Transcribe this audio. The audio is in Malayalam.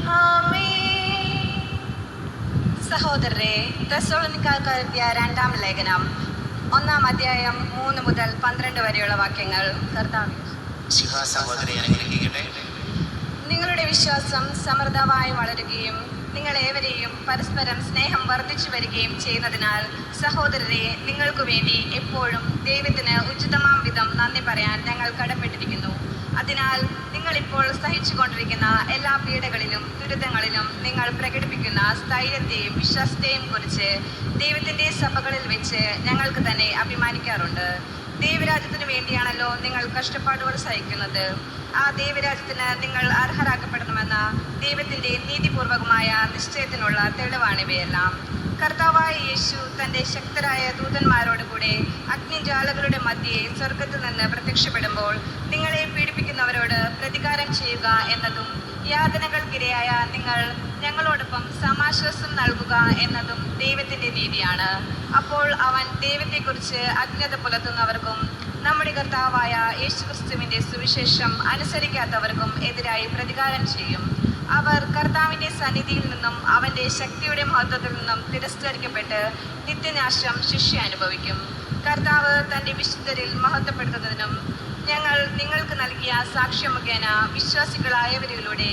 ആമേൻ. സഹോദരരെ, തെസ്സലോനിക്കർക്ക് എഴുതിയ 2-ാം ലേഖനം 1-ാം അധ്യായം 3 മുതൽ 12 വരെയുള്ള വാക്യങ്ങൾ. കർത്താവേ, സഹോദരി അനുഗ്രഹിക്കട്ടെ. നിങ്ങളുടെ വിശ്വാസം സമൃദ്ധമായി വളരുകയും നിങ്ങളേവരെയും പരസ്പരം സ്നേഹം വർദ്ധിച്ചു വരികയും ചെയ്യുന്നതിനാൽ സഹോദരരെ, നിങ്ങൾക്കു വേണ്ടി എപ്പോഴും ദൈവത്തിന് ഉചിതമാം വിധം നന്ദി പറയാൻ ഞങ്ങൾ കടപ്പെട്ടിരിക്കുന്നു. അതിനാൽ നിങ്ങളിപ്പോൾ സഹിച്ചുകൊണ്ടിരിക്കുന്ന എല്ലാ പീഡകളിലും ദുരിതങ്ങളിലും നിങ്ങൾ പ്രകടിപ്പിക്കുന്ന സ്ഥൈര്യത്തെയും വിശ്വാസത്തെയും കുറിച്ച് ദൈവത്തിൻ്റെ സഭകളിൽ വെച്ച് ഞങ്ങൾക്ക് തന്നെ അഭിമാനിക്കാറുണ്ട്. ദൈവരാജ്യത്തിനു വേണ്ടിയാണല്ലോ നിങ്ങൾ കഷ്ടപ്പാടുകൾ സഹിക്കുന്നത്. ആ ദൈവരാജ്യത്തിന് നിങ്ങൾ അർഹരാക്കപ്പെടണമെന്ന ദൈവത്തിൻ്റെ നീതിപൂർവകമായ നിശ്ചയത്തിനുള്ള തെളിവാണിവയെല്ലാം. കർത്താവായ യേശു തൻ്റെ ശക്തരായ ദൂതന്മാരോടുകൂടെ അഗ്നിജ്വാലകളുടെ മധ്യേ സ്വർഗത്തിൽ നിന്ന് പ്രത്യക്ഷപ്പെടുമ്പോൾ നിങ്ങളെ പീഡിപ്പിക്കുന്നവരോട് പ്രതികാരം ചെയ്യുക എന്നതും യാതനകൾക്കിരയായ നിങ്ങൾ ഞങ്ങളോടൊപ്പം സമാശ്വാസം നൽകുക എന്നതും ദൈവത്തിൻ്റെ നീതിയാണ്. അപ്പോൾ അവൻ ദൈവത്തെക്കുറിച്ച് അജ്ഞത പുലർത്തുന്നവർക്കും നമ്മുടെ കർത്താവായ യേശുക്രിസ്തുവിൻ്റെ സുവിശേഷം അനുസരിക്കാത്തവർക്കും എതിരായി പ്രതികാരം ചെയ്യും. അവർ കർത്താവിൻ്റെ സന്നിധിയിൽ നിന്നും അവൻ്റെ ശക്തിയുടെ മഹത്വത്തിൽ നിന്നും തിരസ്കരിക്കപ്പെട്ട് നിത്യനാശം ശിക്ഷ അനുഭവിക്കും. കർത്താവ് തൻ്റെ വിശുദ്ധരിൽ മഹത്വപ്പെടുത്തുന്നതിനും ഞങ്ങൾ നിങ്ങൾക്ക് നൽകിയ സാക്ഷ്യം മുഖേന വിശ്വാസികളായവരിലൂടെ